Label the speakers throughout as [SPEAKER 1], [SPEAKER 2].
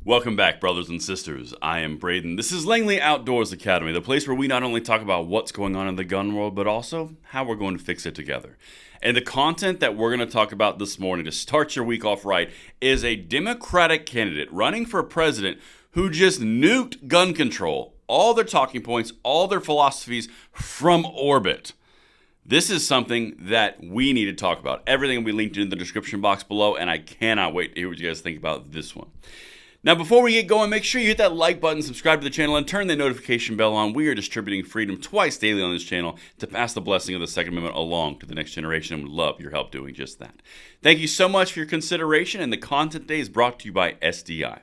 [SPEAKER 1] Welcome back, brothers and sisters. I am Braden. This is Langley Outdoors Academy, the place where we not only talk about what's going on in the gun world, but also how we're going to fix it together. And the content that we're going to talk about this morning to start your week off right is a Democratic candidate running for president who just nuked gun control, all their talking points, all their philosophies from orbit. This is something that we need to talk about. Everything will be linked in the description box below, and I cannot wait to hear what you guys think about this one. Now, before we get going, make sure you hit that like button, subscribe to the channel, and turn the notification bell on. We are distributing freedom twice daily on this channel to pass the blessing of the Second Amendment along to the next generation, and would love your help doing just that. Thank you so much for your consideration, and the content today is brought to you by SDI.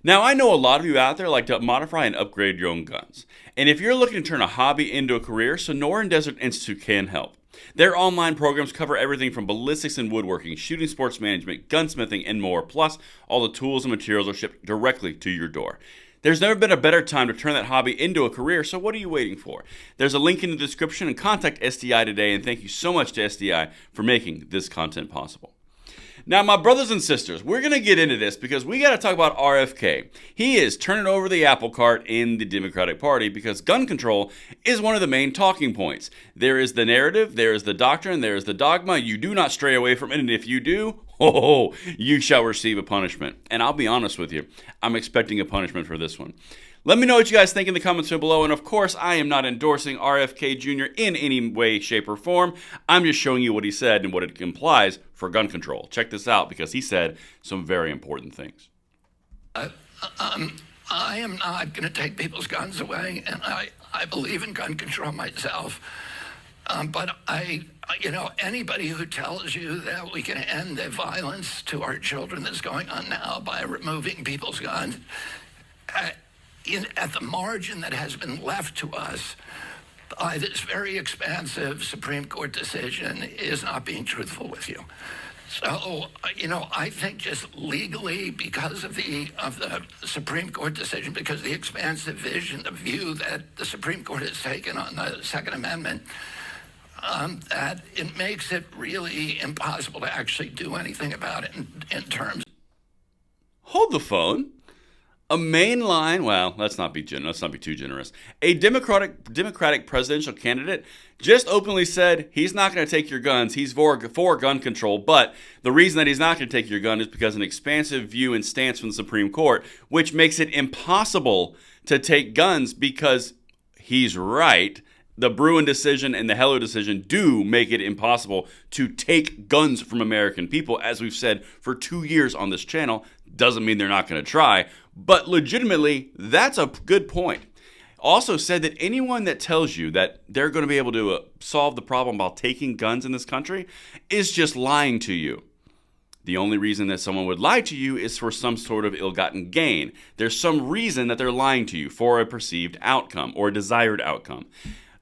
[SPEAKER 1] Now, I know a lot of you out there like to modify and upgrade your own guns. And if you're looking to turn a hobby into a career, Sonoran Desert Institute can help. Their online programs cover everything from ballistics and woodworking, shooting sports management, gunsmithing, and more. Plus, all the tools and materials are shipped directly to your door. There's never been a better time to turn that hobby into a career, so what are you waiting for? There's a link in the description, and contact SDI today, and thank you so much to SDI for making this content possible. Now, my brothers and sisters, we're going to get into this because we got to talk about RFK. He is turning over the apple cart in the Democratic Party because gun control is one of the main talking points. There is the narrative, there is the doctrine, there is the dogma. You do not stray away from it, and if you do, you shall receive a punishment. And I'll be honest with you, I'm expecting a punishment for this one. Let me know what you guys think in the comments below, and of course, I am not endorsing RFK Jr. in any way, shape, or form. I'm just showing you what he said and what it implies for gun control. Check this out, because he said some very important things.
[SPEAKER 2] I am not going to take people's guns away, and I believe in gun control myself. But anybody who tells you that we can end the violence to our children that's going on now by removing people's guns, at the margin that has been left to us by this very expansive Supreme Court decision is not being truthful with you. So, I think just legally, because of the Supreme Court decision, because of the expansive vision, the view that the Supreme Court has taken on the Second Amendment, that it makes it really impossible to actually do anything about it in terms.
[SPEAKER 1] Hold the phone. A mainline, well, let's not be too generous. A Democratic presidential candidate just openly said he's not going to take your guns. He's for gun control, but the reason that he's not going to take your gun is because of an expansive view and stance from the Supreme Court, which makes it impossible to take guns because he's right. The Bruin decision and the Heller decision do make it impossible to take guns from American people, as we've said for 2 years on this channel. Doesn't mean they're not going to try, but legitimately, that's a good point. Also said that anyone that tells you that they're going to be able to solve the problem while taking guns in this country is just lying to you. The only reason that someone would lie to you is for some sort of ill-gotten gain. There's some reason that they're lying to you for a perceived outcome or a desired outcome.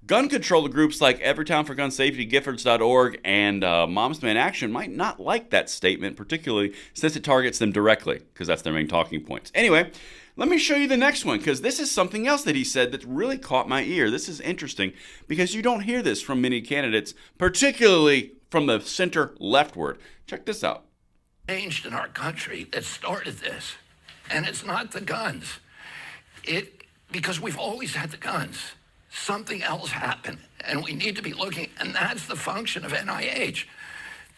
[SPEAKER 1] Gun control groups like Everytown for Gun Safety, Giffords.org, and Moms Demand Action might not like that statement, particularly since it targets them directly, because that's their main talking points. Anyway, let me show you the next one, because this is something else that he said that really caught my ear. This is interesting, because you don't hear this from many candidates, particularly from the center leftward. Check this out.
[SPEAKER 2] Changed in our country that started this, and it's not the guns. Because we've always had the guns. Something else happened, and we need to be looking, and that's the function of NIH.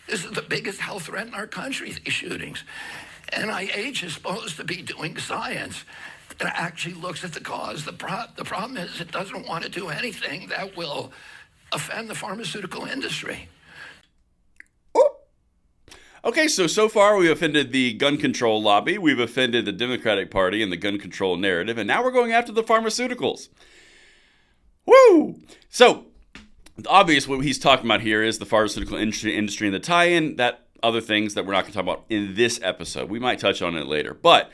[SPEAKER 2] This is the biggest health threat in our country, these shootings. NIH is supposed to be doing science that actually looks at the cause. The problem is it doesn't want to do anything that will offend the pharmaceutical industry.
[SPEAKER 1] Okay, so far we've offended the gun control lobby, we've offended the Democratic Party and the gun control narrative, and now we're going after the pharmaceuticals. Woo! So, obvious what he's talking about here is the pharmaceutical industry and the tie-in, that other things that we're not going to talk about in this episode. We might touch on it later. But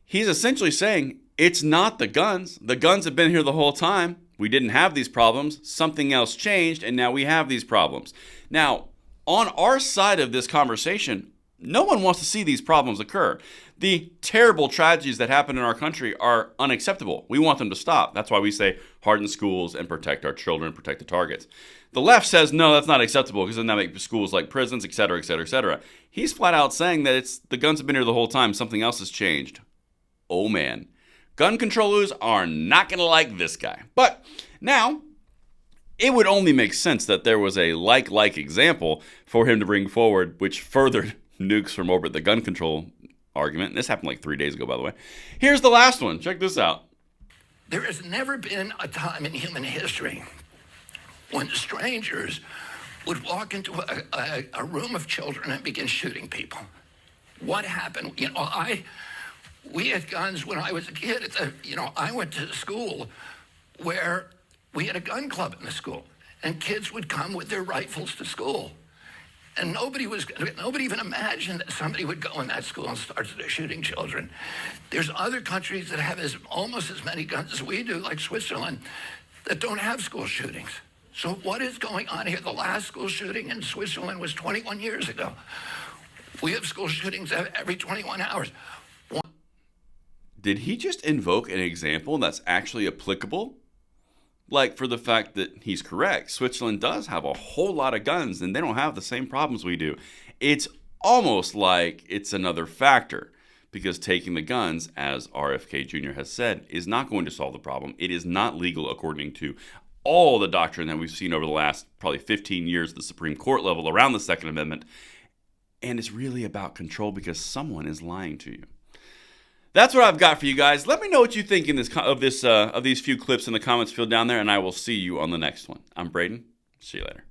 [SPEAKER 1] he's essentially saying it's not the guns. The guns have been here the whole time. We didn't have these problems. Something else changed, and now we have these problems. Now, on our side of this conversation, no one wants to see these problems occur. The terrible tragedies that happen in our country are unacceptable. We want them to stop. That's why we say harden schools and protect our children, protect the targets. The left says, no, that's not acceptable because then that makes schools like prisons, et cetera, et cetera, et cetera. He's flat out saying that the guns have been here the whole time. Something else has changed. oh man, gun controllers are not going to like this guy. But now, it would only make sense that there was a like example for him to bring forward, which furthered Nukes from over the gun control argument. And this happened like 3 days ago, by the way. Here's the last one. Check this out.
[SPEAKER 2] There has never been a time in human history when strangers would walk into a room of children and begin shooting people. What happened? We had guns when I was a kid. I went to school where we had a gun club in the school, and kids would come with their rifles to school. And nobody even imagined that somebody would go in that school and start shooting children. There's other countries that have almost as many guns as we do, like Switzerland, that don't have school shootings. So what is going on here? The last school shooting in Switzerland was 21 years ago. We have school shootings every 21 hours.
[SPEAKER 1] Did he just invoke an example that's actually applicable? Like, for the fact that he's correct, Switzerland does have a whole lot of guns, and they don't have the same problems we do. It's almost like it's another factor, because taking the guns, as RFK Jr. has said, is not going to solve the problem. It is not legal according to all the doctrine that we've seen over the last probably 15 years at the Supreme Court level around the Second Amendment. And it's really about control because someone is lying to you. That's what I've got for you guys. Let me know what you think of these few clips in the comments field down there, and I will see you on the next one. I'm Braden. See you later.